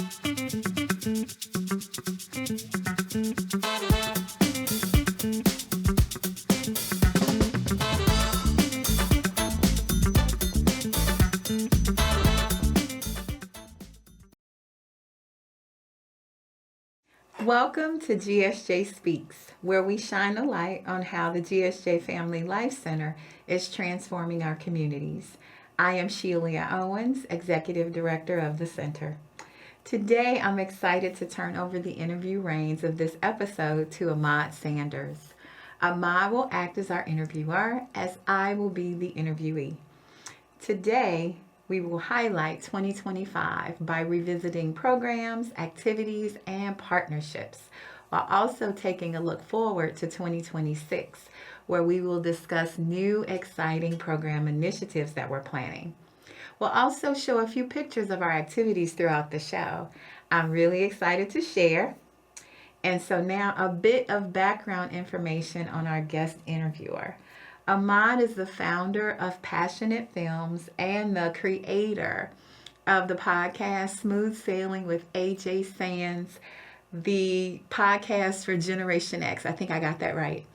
Welcome to GSJ Speaks, where we shine a light on how the GSJ Family Life Center is transforming our communities. I am Shelia Owens, Executive Director of the Center. Today, I'm excited to turn over the interview reins of this episode to Ahmad Sanders. Ahmad will act as our interviewer, as I will be the interviewee. Today, we will highlight 2025 by revisiting programs, activities, and partnerships, while also taking a look forward to 2026, where we will discuss new, exciting program initiatives that we're planning. We'll also show a few pictures of our activities throughout the show. I'm really excited to share. And so now a bit of background information on our guest interviewer. Ahmad is the founder of PassionIt Filmz and the creator of the podcast Smooth Sailing with AJ Sands, the podcast for Generation X. I think I got that right.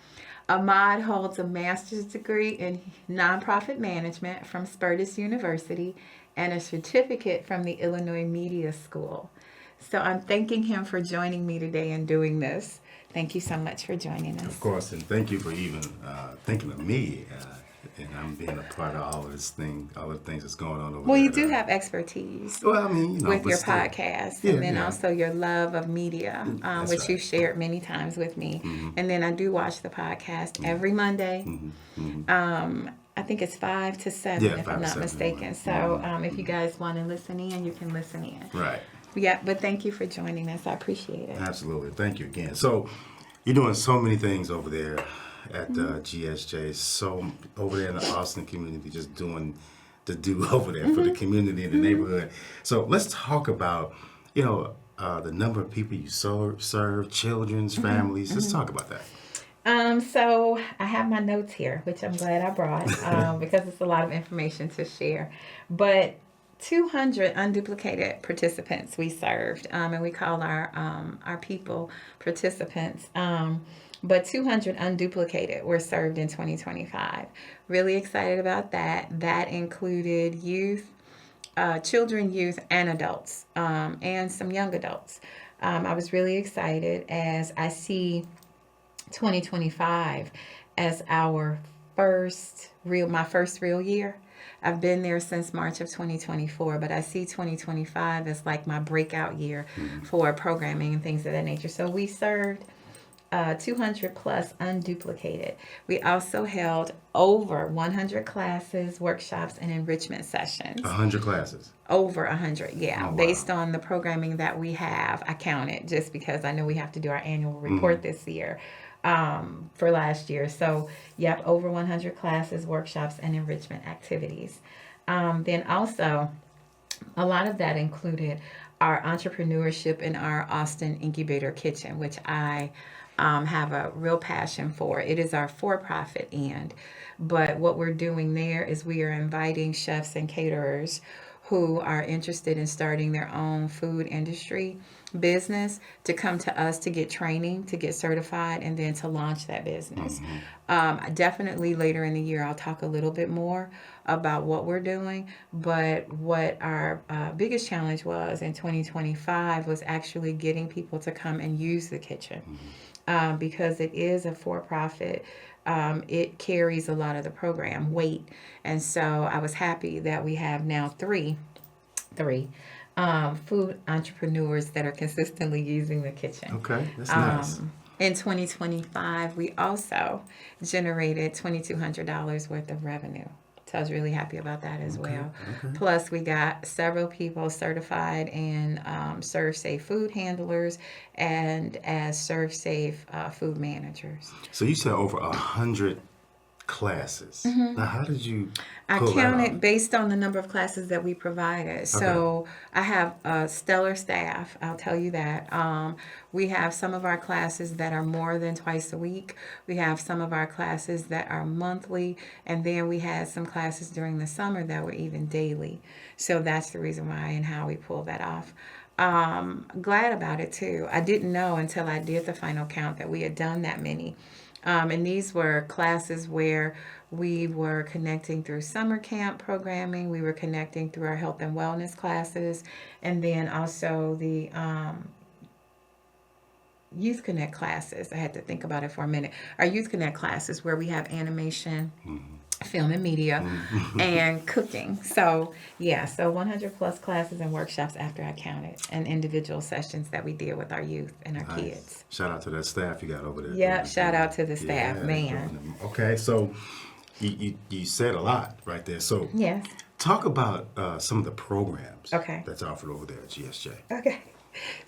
Ahmad holds a master's degree in nonprofit management from Spertus University and a certificate from the Illinois Media School. So I'm thanking him for joining me today and doing this. Thank you so much for joining us. Of course, and thank you for even thinking of me, and I'm being a part of all of this thing, all the things that's going on over there. Well, you do have expertise with your podcast, and then also your love of media, which you've shared many times with me. Mm-hmm. And then I do watch the podcast every Monday. Mm-hmm. I think it's 5 to 7, if I'm not mistaken. So if you guys want to listen in, you can listen in. Right. Yeah, but thank you for joining us. I appreciate it. Absolutely. Thank you again. So you're doing so many things over there at GSJ, so over there in the Austin community, just doing the do over there for the community and the neighborhood. So let's talk about, the number of people you serve, children's, families. Let's talk about that. So I have my notes here, which I'm glad I brought because it's a lot of information to share. But 200 unduplicated participants we served, and we call our people participants. But 200 unduplicated were served in 2025. Really excited about that. That included youth, children, youth, and adults, and some young adults. I was really excited as I see 2025 as my first real year. I've been there since March of 2024, but I see 2025 as like my breakout year for programming and things of that nature. So we served 200 plus unduplicated. We also held over 100 classes, workshops, and enrichment sessions. 100 classes? Over 100, yeah. Oh, wow. Based on the programming that we have. I counted just because I know we have to do our annual report this year. For last year. So, over 100 classes, workshops, and enrichment activities. Then also, a lot of that included our entrepreneurship in our Austin Incubator Kitchen, which I have a real passion for. It is our for-profit end. But what we're doing there is we are inviting chefs and caterers who are interested in starting their own food industry business to come to us to get training, to get certified, and then to launch that business. Definitely later in the year, I'll talk a little bit more about what we're doing. But what our biggest challenge was in 2025 was actually getting people to come and use the kitchen because it is a for-profit. It carries a lot of the program weight. And so I was happy that we have now three food entrepreneurs that are consistently using the kitchen. Okay, that's nice. In 2025, we also generated $2,200 worth of revenue. So I was really happy about that as well. Okay. Plus, we got several people certified in Serve Safe food handlers and as Serve Safe food managers. So you said over 100 classes. Now, how did you I counted based on the number of classes that we provided. So I have a stellar staff, I'll tell you that. We have some of our classes that are more than twice a week. We have some of our classes that are monthly. And then we had some classes during the summer that were even daily. So that's the reason why and how we pull that off. Glad about it too. I didn't know until I did the final count that we had done that many. And these were classes where we were connecting through summer camp programming, we were connecting through our health and wellness classes, and then also the Youth Connect classes. I had to think about it for a minute. Our Youth Connect classes where we have animation, film and media, and cooking. So, yeah, so 100 plus classes and workshops after I counted, and individual sessions that we did with our youth and our kids. Shout out to that staff you got over there. Yeah, shout out to the staff, man. Okay, so you said a lot right there. So Yes. talk about some of the programs Okay. that's offered over there at GSJ. Okay.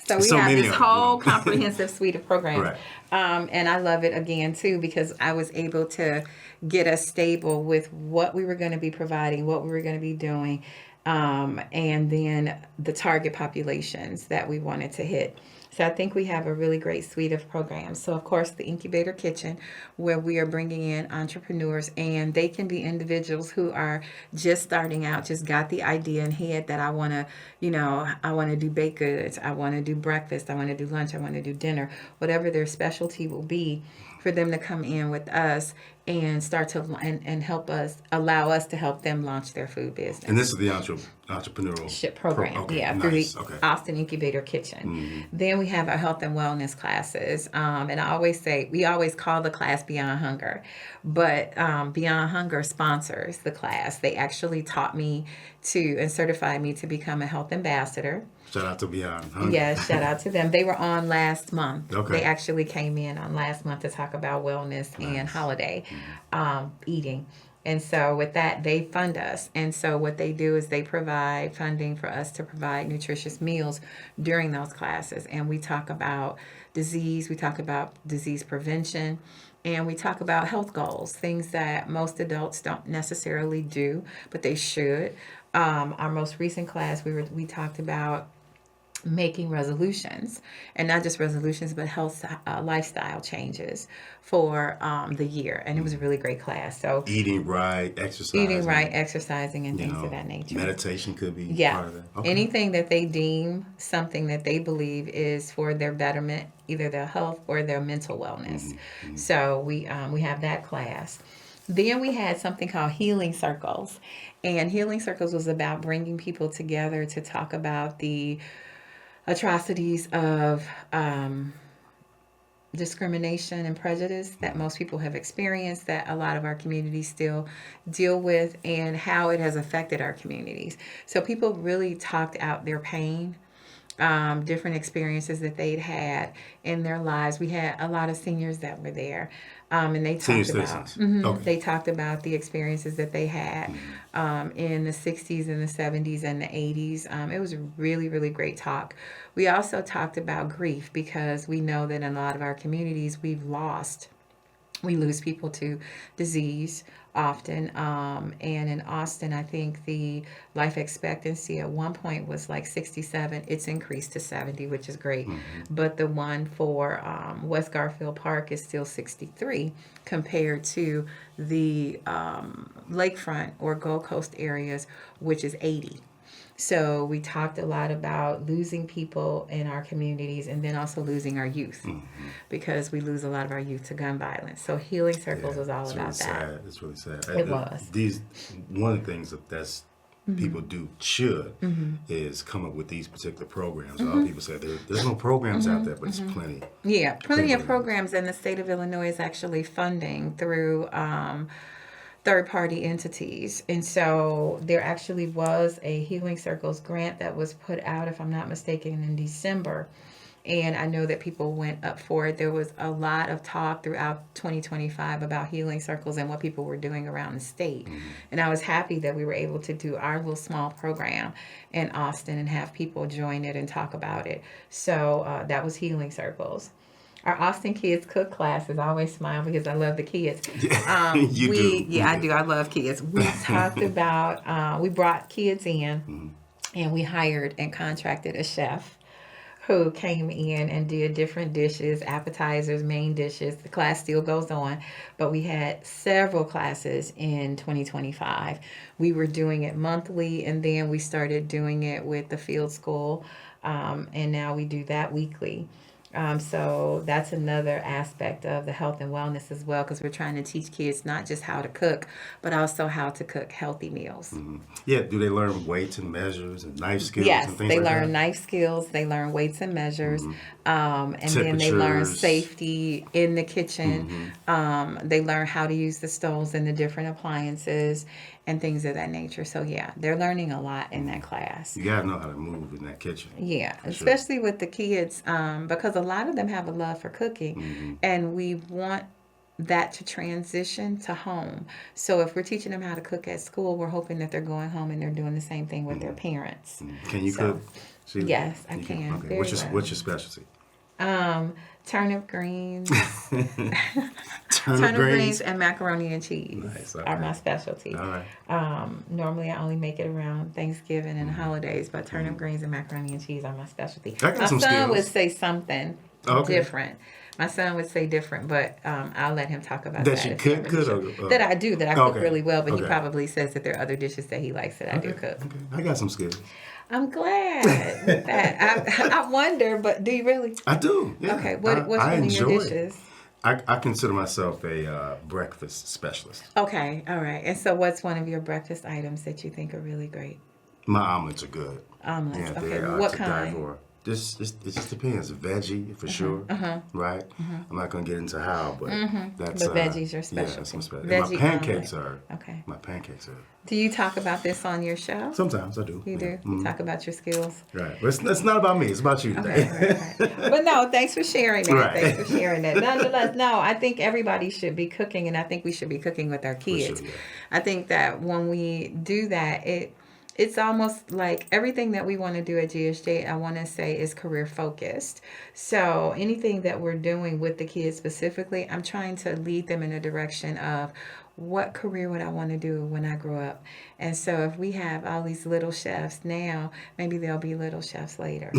So we So have many this of them, whole comprehensive suite of programs. Right. And I love it again, too, because I was able to get us stable with what we were going to be providing, what we were going to be doing, and then the target populations that we wanted to hit. So I think we have a really great suite of programs. So, of course, the Incubator Kitchen, where we are bringing in entrepreneurs, and they can be individuals who are just starting out, just got the idea in head that I want to, I want to do baked goods, I want to do breakfast, I want to do lunch, I want to do dinner, whatever their specialty will be, for them to come in with us and start to and help us, allow us to help them launch their food business. And this is the entrepreneurial program, okay, through nice. the Okay. Austin Incubator Kitchen. Then we have our health and wellness classes, and I always say, we always call the class Beyond Hunger, but Beyond Hunger sponsors the class. They actually taught me and certified me to become a health ambassador. Shout out to Beyond Hunger. Yes, shout out to them. They were on last month. Okay. They actually came in on last month to talk about wellness and holiday eating. And so with that, they fund us. And so what they do is they provide funding for us to provide nutritious meals during those classes. And we talk about disease, we talk about disease prevention, and we talk about health goals, things that most adults don't necessarily do, but they should. Our most recent class, we talked about making resolutions, and not just resolutions, but health lifestyle changes for the year. And it was a really great class. So Eating right, exercising, and things of that nature. Meditation could be part of that. Okay. Anything that they deem something that they believe is for their betterment, either their health or their mental wellness. So we have that class. Then we had something called Healing Circles. And Healing Circles was about bringing people together to talk about the atrocities of discrimination and prejudice that most people have experienced, that a lot of our communities still deal with, and how it has affected our communities. So people really talked out their pain, different experiences that they'd had in their lives. We had a lot of seniors that were there, and they talked about Okay. they talked about the experiences that they had in the 60s and the 70s and the 80s. It was a really, really great talk. We also talked about grief, because we know that in a lot of our communities we lose people to disease often. And in Austin, I think the life expectancy at one point was like 67. It's increased to 70, which is great. But the one for West Garfield Park is still 63 compared to the lakefront or Gold Coast areas, which is 80. So we talked a lot about losing people in our communities, and then also losing our youth, because we lose a lot of our youth to gun violence. So Healing Circles was all about that. It's really sad. It was. One of the things that's people should is come up with these particular programs. A lot of people say there's no programs out there, but it's plenty. Yeah, plenty of programs, and the state of Illinois is actually funding through third-party entities. And so there actually was a Healing Circles grant that was put out, if I'm not mistaken, in December. And I know that people went up for it. There was a lot of talk throughout 2025 about Healing Circles and what people were doing around the state. And I was happy that we were able to do our little small program in Austin and have people join it and talk about it. So that was Healing Circles. Our Austin Kids Cook classes, I always smile because I love the kids. You do. Yeah, I do. I love kids. We talked about, we brought kids in, and we hired and contracted a chef who came in and did different dishes, appetizers, main dishes. The class still goes on, but we had several classes in 2025. We were doing it monthly, and then we started doing it with the field school, and now we do that weekly. So that's another aspect of the health and wellness as well, because we're trying to teach kids not just how to cook, but also how to cook healthy meals. Yeah, do they learn weights and measures and knife skills Yes, and things they like learn that? knife skills, they learn weights and measures, and then they learn Temperatures. safety in the kitchen. They learn how to use the stoves and the different appliances and things of that nature. So, yeah, they're learning a lot in that class. You gotta know how to move in that kitchen. Yeah, For sure. especially with the kids, because a lot of them have a love for cooking, and we want that to transition to home. So if we're teaching them how to cook at school, we're hoping that they're going home and they're doing the same thing with their parents. Can you So, cook? Sheila? yes, I You can. Okay. Very well. What's your specialty? Turnip greens, Turnip greens. and macaroni and cheese Nice, are okay. my specialty. All right. Normally I only make it around Thanksgiving and holidays, but turnip greens and macaroni and cheese are my specialty. I got My some son skills. would say something Okay. different. My son would say different, but I'll let him talk about That that. you if cook ever good he should. or- that I do, that I cook Okay. really well, but he Okay. probably says that there are other dishes that he likes that I do Okay. cook. Okay. I got some skills. I'm glad with that. I wonder, but do you really? I do. Yeah. Okay, what's I one of your enjoy it. dishes? I consider myself a breakfast specialist. Okay, all right. And so what's one of your breakfast items that you think are really great? My omelets are good. Omelets. Yeah, Okay, they are what to die kind? for. It just depends. Veggie for sure, right? I'm not gonna get into how, but that's But veggies are yeah, specialty. that's my specialty. Veggie My pancakes omelet. are. Okay. My pancakes are. Do you talk about this on your show? Sometimes I do. You yeah. do? You talk about your skills? Right, but it's not about me. It's about you today. Right. But no, thanks for sharing that. Right. Thanks for sharing that. Nonetheless, no, I think everybody should be cooking, and I think we should be cooking with our kids. yeah. I think that when we do that, it's almost like everything that we want to do at GSJ, I want to say, is career focused. So anything that we're doing with the kids specifically, I'm trying to lead them in a direction of what career would I want to do when I grow up. And so if we have all these little chefs now, maybe they'll be little chefs later.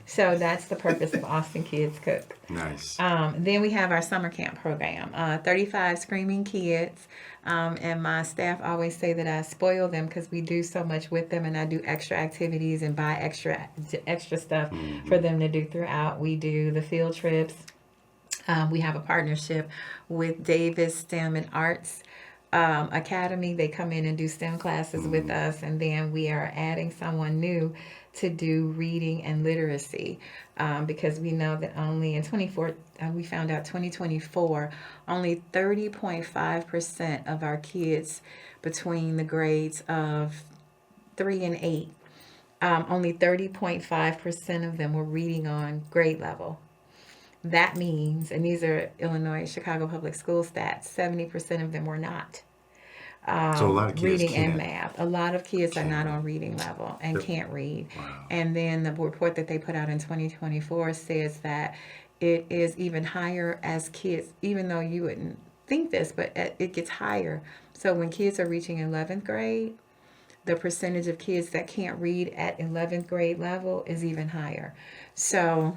So that's the purpose of Austin Kids Cook. Nice. Then we have our summer camp program, 35 screaming kids. And my staff always say that I spoil them because we do so much with them, and I do extra activities and buy extra stuff for them to do throughout. We do the field trips. We have a partnership with Davis STEM and Arts Academy. They come in and do STEM classes with us, and then we are adding someone new to do reading and literacy, because we know that only in we found out 2024, only 30.5% of our kids between the grades of 3 and 8, only 30.5% of them were reading on grade level. That means, and these are Illinois Chicago Public School stats, 70% of them were not. So a lot of kids Reading and can't. math. A lot of kids are not on reading level and can't read. Wow. And then the report that they put out in 2024 says that it is even higher as kids, even though you wouldn't think this, but it gets higher. So when kids are reaching 11th grade, the percentage of kids that can't read at 11th grade level is even higher. So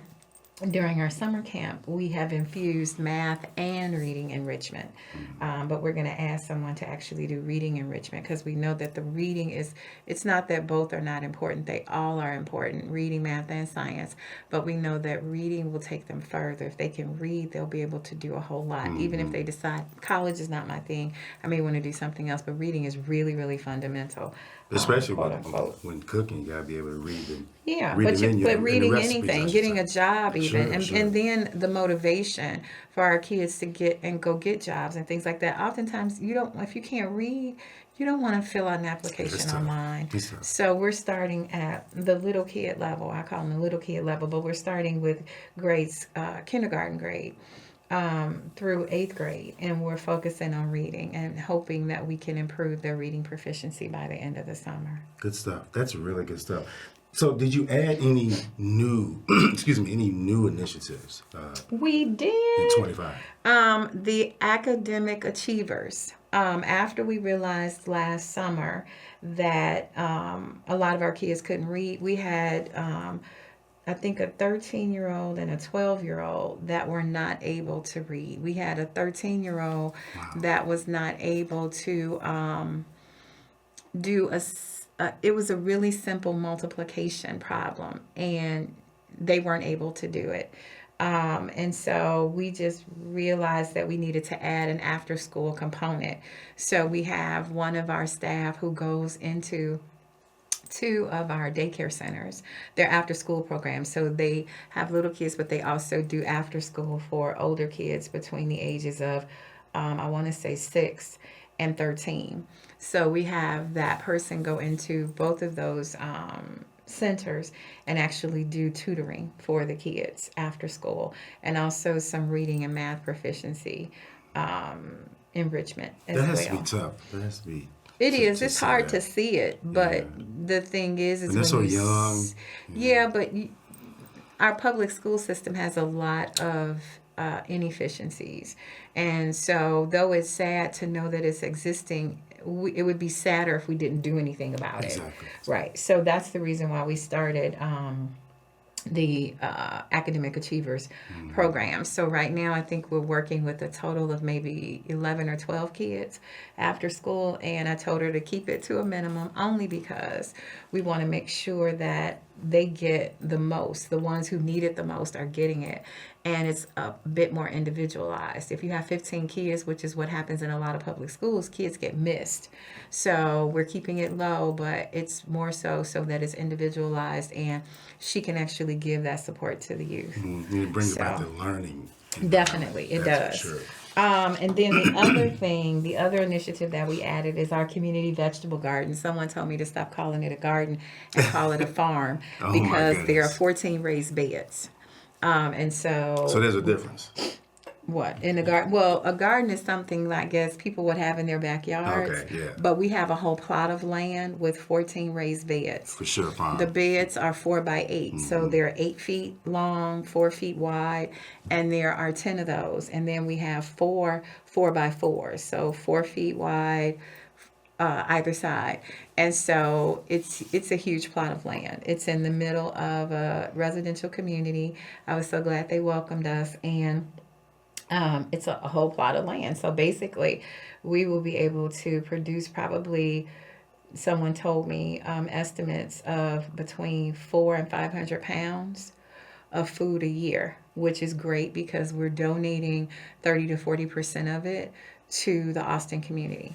during our summer camp, we have infused math and reading enrichment. But we're going to ask someone to actually do reading enrichment, because we know that the reading it's not that both are not important. They all are important, reading, math, and science. But we know that reading will take them further. If they can read, they'll be able to do a whole lot. Even if they decide college is not my thing, I may want to do something else. But reading is really, really fundamental. Especially quote unquote. when cooking, you gotta be able to read and Yeah, read but the menu and the reading recipes, I anything, should getting say. a job even, Sure, and, sure. and then the motivation for our kids to go get jobs and things like that. Oftentimes, if you can't read, you don't want to fill out an application tough. online. It's tough. So we're starting at the little kid level. I call them the little kid level, but we're starting with grades, kindergarten grade, through 8th grade, and we're focusing on reading and hoping that we can improve their reading proficiency by the end of the summer. Good stuff. That's really good stuff. So, did you add any new, any new initiatives We did. in 25? The academic achievers. After we realized last summer that a lot of our kids couldn't read, we had I think a 13-year-old and a 12-year-old that were not able to read. We had a 13-year-old that was not able to do it was a really simple multiplication problem, and they weren't able to do it. And so we just realized that we needed to add an after school component. So we have one of our staff who goes into two of our daycare centers, their after school programs. So they have little kids, but they also do after school for older kids between the ages of, I want to say 6 and 13. So we have that person go into both of those centers and actually do tutoring for the kids after school, and also some reading and math proficiency enrichment as well. That has to be tough. That has to be. It is. It's hard to see it, but the thing is and they're so young. Yeah, but our public school system has a lot of inefficiencies, and so though it's sad to know that it's existing, it would be sadder if we didn't do anything about it. Right. So that's the reason why we started the Academic Achievers program. So right now I think we're working with a total of maybe 11 or 12 kids after school, and I told her to keep it to a minimum only because we want to make sure that they get the most. The ones who need it the most are getting it, and it's a bit more individualized. If you have 15 kids, which is what happens in a lot of public schools, kids get missed. So we're keeping it low, but it's more so that it's individualized and she can actually give that support to the youth. It brings about the learning. Definitely, it does. For sure. And then the other initiative that we added is our community vegetable garden. Someone told me to stop calling it a garden and call it a farm because there are 14 raised beds. And so there's a difference. What in the garden? Well, a garden is something I guess people would have in their backyards. Okay, yeah. But we have a whole plot of land with 14 raised beds. For sure, farm. The beds are 4 by 8, so they're 8 feet long, 4 feet wide, and there are 10 of those. And then we have 4 by 4s, so 4 feet wide, either side. And so it's a huge plot of land. It's in the middle of a residential community. I was so glad they welcomed us, and it's a whole plot of land. So basically, we will be able to produce probably, someone told me, estimates of between 400 and 500 pounds of food a year, which is great because we're donating 30 to 40% of it to the Austin community.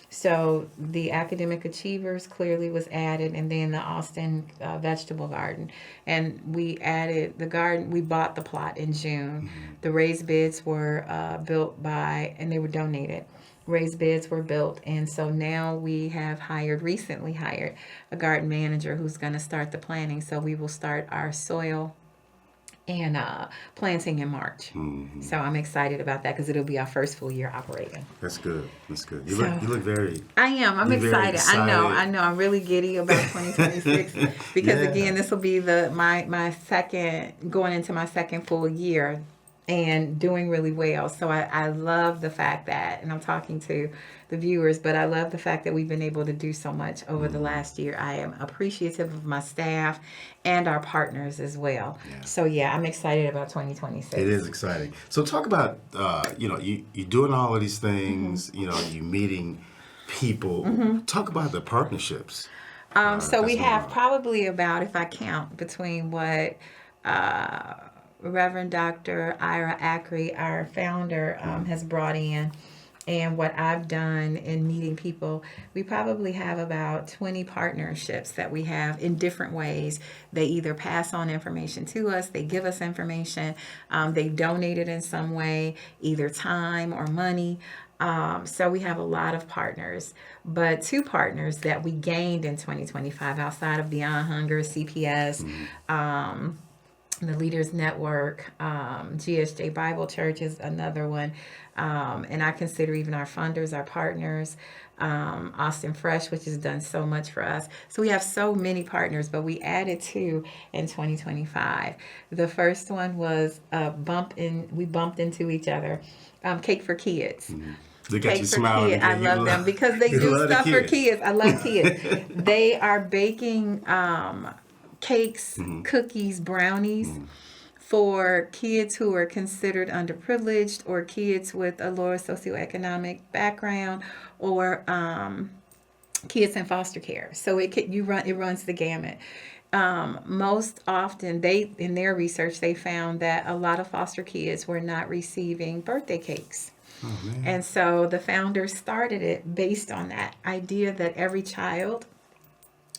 So the Academic Achievers clearly was added, and then the Austin vegetable garden. And we added the garden, we bought the plot in June. The raised beds were built and they were donated. Raised beds were built, and so now we have recently hired a garden manager who's going to start the planning. So we will start our soil and planting in March. So I'm excited about that because it'll be our first full year operating. That's good. That's good. You look very... I am. I'm excited. I know. I'm really giddy about 2026 because again, this will be my second, going into my second full year and doing really well. So I love the fact that, and I'm talking to the viewers, but I love the fact that we've been able to do so much over the last year. I am appreciative of my staff and our partners as well. Yeah. So I'm excited about 2026. It is exciting. So talk about, you're doing all of these things, you're meeting people. Talk about the partnerships. So we have probably about, if I count, between what Reverend Dr. Ira Ackrey, our founder, has brought in, and what I've done in meeting people, we probably have about 20 partnerships that we have in different ways. They either pass on information to us, they give us information, they donate it in some way, either time or money. So we have a lot of partners, but 2 partners that we gained in 2025 outside of Beyond Hunger, CPS, the Leaders Network, GSJ Bible Church is another one. And I consider even our funders, our partners, Austin Fresh, which has done so much for us. So we have so many partners, but we added 2 in 2025. The first one was we bumped into each other. Cake for Kids. They got you smiling. I love them because they do stuff for kids. I love kids. They are baking cakes, cookies, brownies for kids who are considered underprivileged or kids with a lower socioeconomic background or kids in foster care. So it runs the gamut. Most often, in their research they found that a lot of foster kids were not receiving birthday cakes. Oh, man. And so the founders started it based on that idea that every child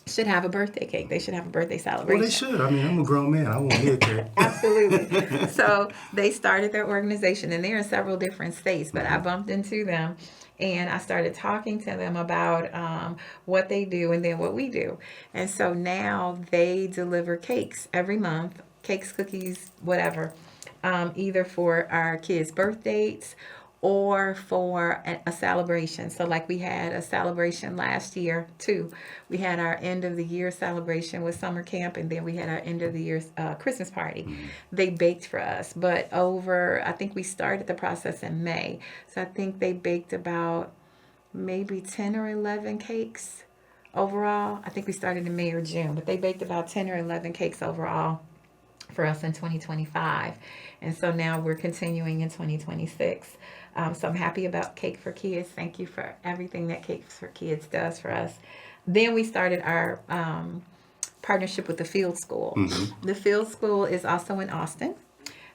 should have a birthday cake. They should have a birthday celebration. Well, they should. I mean, I'm a grown man. I want me a cake. Absolutely. So they started their organization, and they're in several different states, but I bumped into them and I started talking to them about what they do and then what we do. And so now they deliver cakes every month, cakes, cookies, whatever, either for our kids' birth dates or for a celebration. So like we had a celebration last year too. We had our end of the year celebration with summer camp, and then we had our end of the year Christmas party. They baked for us, but I think we started the process in May. So I think they baked about maybe 10 or 11 cakes overall. I think we started in May or June, but they baked about 10 or 11 cakes overall for us in 2025. And so now we're continuing in 2026. So I'm happy about Cake for Kids. Thank you for everything that Cake for Kids does for us. Then we started our partnership with the Field School. The Field School is also in Austin.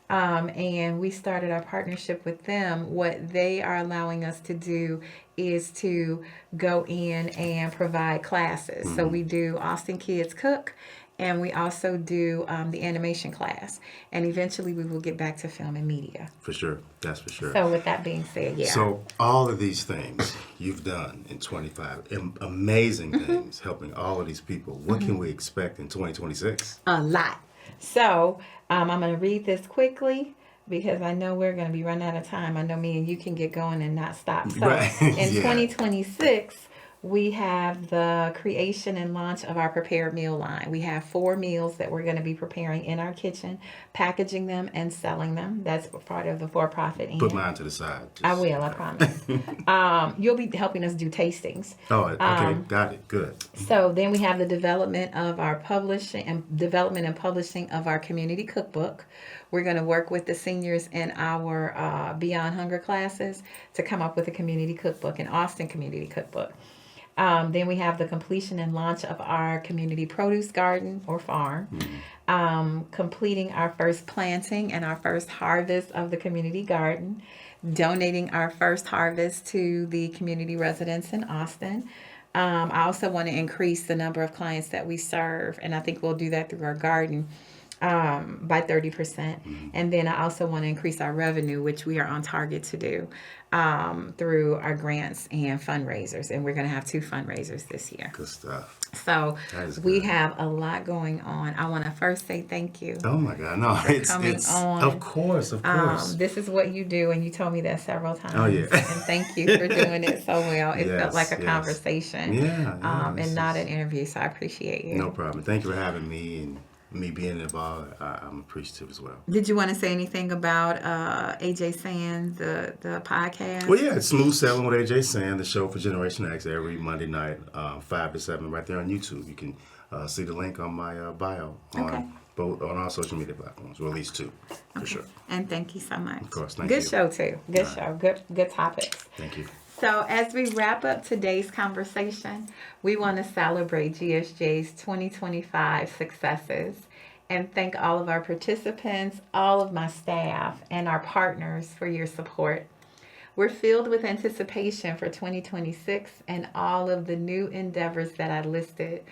And we started our partnership with them. What they are allowing us to do is to go in and provide classes. So we do Austin Kids Cook, and we also do the animation class. And eventually we will get back to film and media. For sure. That's for sure. So with that being said, yeah. So all of these things you've done in 25, amazing things, helping all of these people. What can we expect in 2026? A lot. So I'm going to read this quickly because I know we're going to be running out of time. I know me and you can get going and not stop. So in 2026, we have the creation and launch of our prepared meal line. We have 4 meals that we're going to be preparing in our kitchen, packaging them and selling them. That's part of the for-profit end. Put mine to the side. I will, I promise. You'll be helping us do tastings. Oh, okay. Got it. Good. So then we have the development of our publishing of our community cookbook. We're going to work with the seniors in our Beyond Hunger classes to come up with a community cookbook, an Austin community cookbook. Then we have the completion and launch of our community produce garden or farm, completing our first planting and our first harvest of the community garden, donating our first harvest to the community residents in Austin. I also want to increase the number of clients that we serve, and I think we'll do that through our garden by 30%. And then I also want to increase our revenue, which we are on target to do through our grants and fundraisers. And we're going to have 2 fundraisers this year. Good stuff. So we have a lot going on. I want to first say thank you. Oh my God, no, it's on. Of course. This is what you do, and you told me that several times. Oh yeah. And thank you for doing it so well. It felt like a conversation, and not an interview. So I appreciate you. No problem. Thank you for having me and me being involved. I'm appreciative as well. Did you want to say anything about AJ Sands, the podcast? Well, yeah, it's Smooth Selling with AJ Sands, the show for Generation X, every Monday night, 5 to 7, right there on YouTube. You can see the link on my bio on all social media platforms, or at least 2, for sure. And thank you so much. Of course, thank you. Good show too. Good show. Good topics. Thank you. So as we wrap up today's conversation, we want to celebrate GSJ's 2025 successes and thank all of our participants, all of my staff, and our partners for your support. We're filled with anticipation for 2026 and all of the new endeavors that I listed.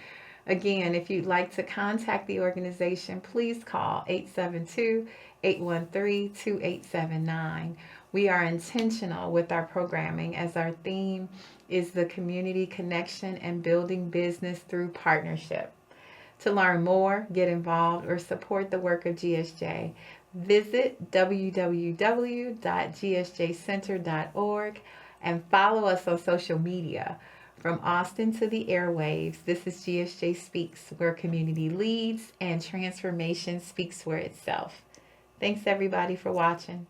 Again, if you'd like to contact the organization, please call 872-813-2879. We are intentional with our programming as our theme is the community connection and building business through partnership. To learn more, get involved, or support the work of GSJ, visit www.gsjcenter.org and follow us on social media. From Austin to the airwaves, this is GSJ Speaks, where community leads and transformation speaks for itself. Thanks everybody for watching.